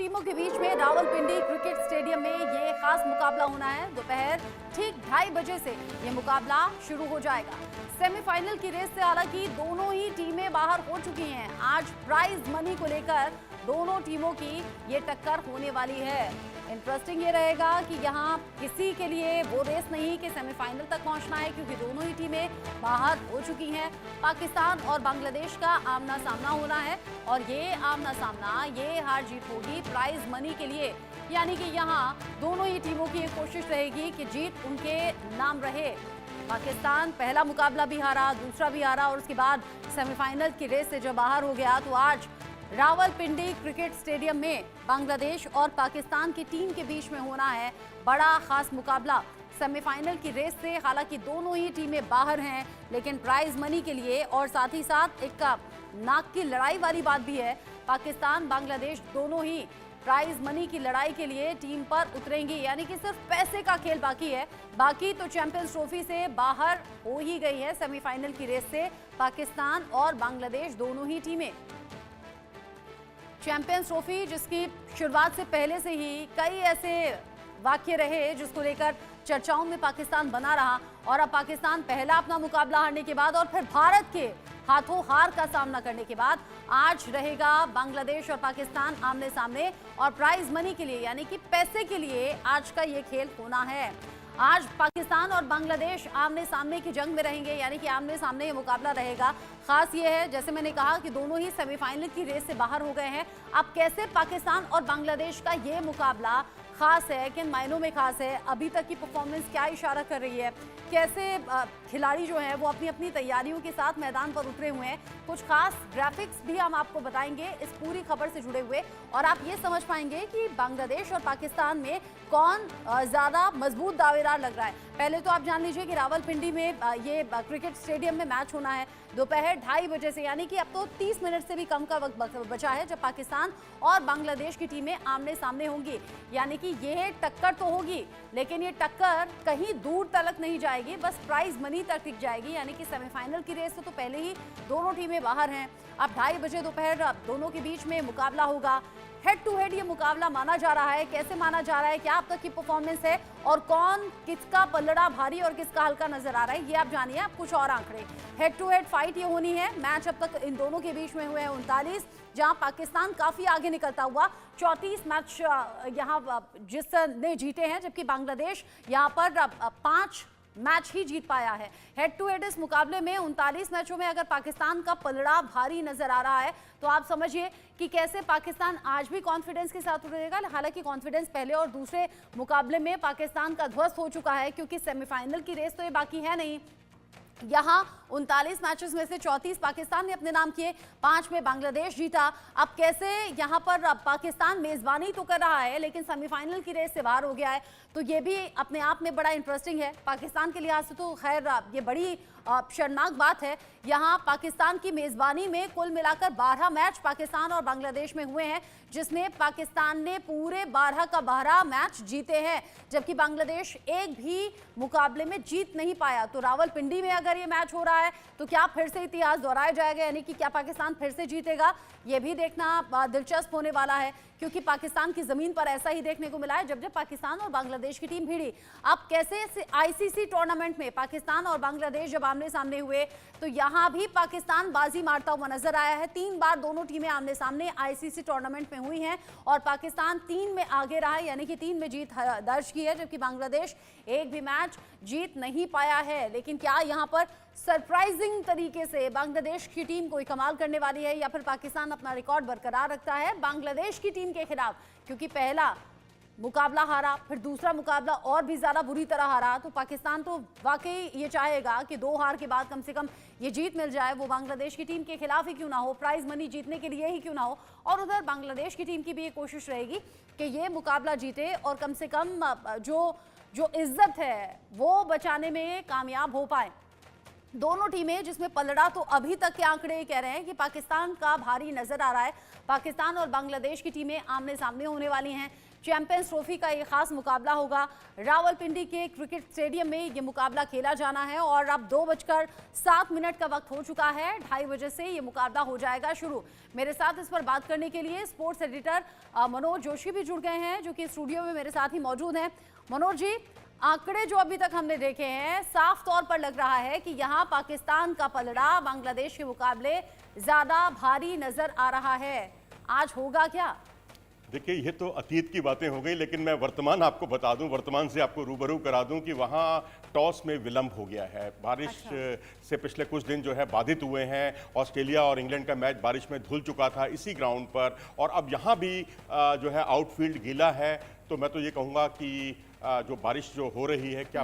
टीमों के बीच में रावलपिंडी क्रिकेट स्टेडियम में ये खास मुकाबला होना है। दोपहर ठीक 2:30 बजे से ये मुकाबला शुरू हो जाएगा। सेमीफाइनल की रेस से हालांकि दोनों ही टीमें बाहर हो चुकी हैं। आज प्राइज मनी को लेकर दोनों टीमों की ये टक्कर होने वाली है। इंटरेस्टिंग ये रहेगा कि यहाँ किसी के लिए वो रेस नहीं कि सेमीफाइनल तक पहुंचना है, क्योंकि दोनों ही टीमें बाहर हो चुकी हैं। पाकिस्तान और बांग्लादेश का आमना सामना होना है और ये आमना सामना, ये हार जीत होगी प्राइज मनी के लिए। यानी कि यहाँ दोनों ही टीमों की एक कोशिश रहेगी कि जीत उनके नाम रहे। पाकिस्तान पहला मुकाबला भी हारा, दूसरा भी हारा और उसके बाद सेमीफाइनल की रेस से जब बाहर हो गया, तो आज रावलपिंडी क्रिकेट स्टेडियम में बांग्लादेश और पाकिस्तान की टीम के बीच में होना है बड़ा खास मुकाबला। सेमीफाइनल की रेस से हालांकि दोनों ही टीमें बाहर हैं, लेकिन प्राइज मनी के लिए और साथ ही साथ एक नाक की लड़ाई वाली बात भी है। पाकिस्तान बांग्लादेश दोनों ही प्राइज मनी की लड़ाई के लिए टीम पर उतरेंगी, यानी कि सिर्फ पैसे का खेल बाकी है। बाकी तो चैंपियंस ट्रॉफी से बाहर हो ही गई है। सेमीफाइनल की रेस से पाकिस्तान और बांग्लादेश दोनों ही टीमें। चैंपियंस ट्रॉफी जिसकी शुरुआत से पहले से ही कई ऐसे वाक्य रहे जिसको लेकर चर्चाओं में पाकिस्तान बना रहा, और अब पाकिस्तान पहला अपना मुकाबला हारने के बाद और फिर भारत के हाथों हार का सामना करने के बाद आज रहेगा बांग्लादेश और पाकिस्तान आमने सामने, और प्राइज मनी के लिए यानी कि पैसे के लिए आज का ये खेल होना है। आज पाकिस्तान और बांग्लादेश आमने सामने की जंग में रहेंगे, यानी कि आमने सामने ये मुकाबला रहेगा। खास ये है, जैसे मैंने कहा कि दोनों ही सेमीफाइनल की रेस से बाहर हो गए हैं। अब कैसे पाकिस्तान और बांग्लादेश का ये मुकाबला खास है, किन मायनों में खास है, अभी तक की परफॉर्मेंस क्या इशारा कर रही है, कैसे खिलाड़ी जो हैं वो अपनी अपनी तैयारियों के साथ मैदान पर उतरे हुए हैं, कुछ खास ग्राफिक्स भी हम आपको बताएंगे इस पूरी खबर से जुड़े हुए, और आप ये समझ पाएंगे कि बांग्लादेश और पाकिस्तान में कौन ज़्यादा मजबूत दावेदार लग रहा है। पहले तो आप जान लीजिए कि रावलपिंडी में ये क्रिकेट स्टेडियम में मैच होना है दोपहर 2:30 बजे से, यानी कि अब तो 30 मिनट से भी कम का वक्त बचा है जब पाकिस्तान और बांग्लादेश की टीमें आमने सामने होंगी। यानी कि ये टक्कर तो होगी, लेकिन ये टक्कर कहीं दूर तक नहीं जाएगी, बस प्राइज मनी तक टिक जाएगी। यानी कि सेमीफाइनल की रेस तो पहले ही दोनों टीमें बाहर हैं। अब 2:30 बजे दोपहर दोनों के बीच में मुकाबला होगा। हेड टू हेड ये मुकाबला माना जा रहा है। कैसे माना जा रहा है, क्या अब तक की परफॉर्मेंस है और कौन किसका पल्लड़ा भारी और किसका हल्का नजर आ रहा है, ये आप जानिए। आप कुछ और आंकड़े, हेड टू हेड फाइट ये होनी है। मैच अब तक इन दोनों के बीच में हुए हैं 39, जहां पाकिस्तान काफी आगे निकलता हुआ 34 मैच यहां जिसने जीते हैं, जबकि बांग्लादेश यहां पर 5 मैच ही जीत पाया है। हेड टू हेड इस मुकाबले में 39 मैचों में अगर पाकिस्तान का पलड़ा भारी नजर आ रहा है, तो आप समझिए कि कैसे पाकिस्तान आज भी कॉन्फिडेंस के साथ उतरेगा। हालांकि कॉन्फिडेंस पहले और दूसरे मुकाबले में पाकिस्तान का ध्वस्त हो चुका है, क्योंकि सेमीफाइनल की रेस तो ये बाकी है नहीं। यहाँ 39 मैचेस में से 34 पाकिस्तान ने अपने नाम किए, 5 में बांग्लादेश जीता। अब कैसे यहाँ पर पाकिस्तान मेजबानी तो कर रहा है, लेकिन सेमीफाइनल की रेस से बाहर हो गया है, तो ये भी अपने आप में बड़ा इंटरेस्टिंग है। पाकिस्तान के लिहाज से तो खैर ये बड़ी शर्मनाक बात है। यहाँ पाकिस्तान की मेजबानी में कुल मिलाकर 12 मैच पाकिस्तान और बांग्लादेश में हुए हैं, जिसमें पाकिस्तान ने पूरे 12 का 12 मैच जीते हैं, जबकि बांग्लादेश एक भी मुकाबले में जीत नहीं पाया। तो रावलपिंडी में अगर ये मैच हो रहा है, तो क्या फिर से इतिहास दोहराया जाएगा, यानी कि क्या पाकिस्तान फिर से जीतेगा, ये भी देखना दिलचस्प होने वाला है, क्योंकि पाकिस्तान की जमीन पर ऐसा ही देखने को मिला है जब पाकिस्तान और बांग्लादेश की टीम भिड़ी। अब कैसे आईसीसी टूर्नामेंट में पाकिस्तान और बांग्लादेश जब आमने सामने हुए, तो यहां भी पाकिस्तान बाजी मारता हुआ नजर आया है। 3 बार दोनों टीमें आमने सामने आईसीसी टूर्नामेंट में हुई हैं और पाकिस्तान 3 में आगे रहा है, यानी कि 3 में जीत दर्ज की है, जबकि बांग्लादेश एक भी मैच जीत नहीं पाया है। लेकिन क्या यहां पर सरप्राइजिंग तरीके से बांग्लादेश की टीम कोई कमाल करने वाली है, या फिर पाकिस्तान अपना रिकॉर्ड बरकरार रखता है बांग्लादेश की टीम के खिलाफ? क्योंकि पहला मुकाबला हारा, फिर दूसरा मुकाबला और भी ज्यादा बुरी तरह हारा, तो पाकिस्तान तो वाकई ये चाहेगा कि 2 हार के बाद कम से कम ये जीत मिल जाए, वो बांग्लादेश की टीम के खिलाफ ही क्यों ना हो, प्राइज मनी जीतने के लिए ही क्यों ना हो। और उधर बांग्लादेश की टीम की भी ये कोशिश रहेगी कि ये मुकाबला जीते और कम से कम जो इज्जत है वो बचाने में कामयाब हो पाए। दोनों टीमें जिसमें पलड़ा तो अभी तक के आंकड़े कह रहे हैं कि पाकिस्तान का भारी नजर आ रहा है। पाकिस्तान और बांग्लादेश की टीमें आमने सामने होने वाली हैं। चैंपियंस ट्रॉफी का ये खास मुकाबला होगा। रावलपिंडी के क्रिकेट स्टेडियम में ये मुकाबला खेला जाना है और अब 2:07 का वक्त हो चुका है। 2:30 बजे से ये मुकाबला हो जाएगा शुरू। मेरे साथ इस पर बात करने के लिए स्पोर्ट्स एडिटर मनोज जोशी भी जुड़ गए हैं, जो कि स्टूडियो में मेरे साथ ही मौजूद हैं। मनोज जी, आंकड़े जो अभी तक हमने देखे हैं, साफ तौर पर लग रहा है कि यहाँ पाकिस्तान का पलड़ा बांग्लादेश के मुकाबले ज्यादा भारी नजर आ रहा है। आज होगा क्या? देखिए, ये तो अतीत की बातें हो गई, लेकिन मैं वर्तमान आपको बता दूं, वर्तमान से आपको रूबरू करा दूं कि वहाँ टॉस में विलंब हो गया है। बारिश से पिछले कुछ दिन जो है बाधित हुए हैं। ऑस्ट्रेलिया और इंग्लैंड का मैच बारिश में धुल चुका था इसी ग्राउंड पर, और अब यहाँ भी जो है आउटफील्ड गीला है। तो मैं तो ये कहूँगा कि जो बारिश जो हो रही है, क्या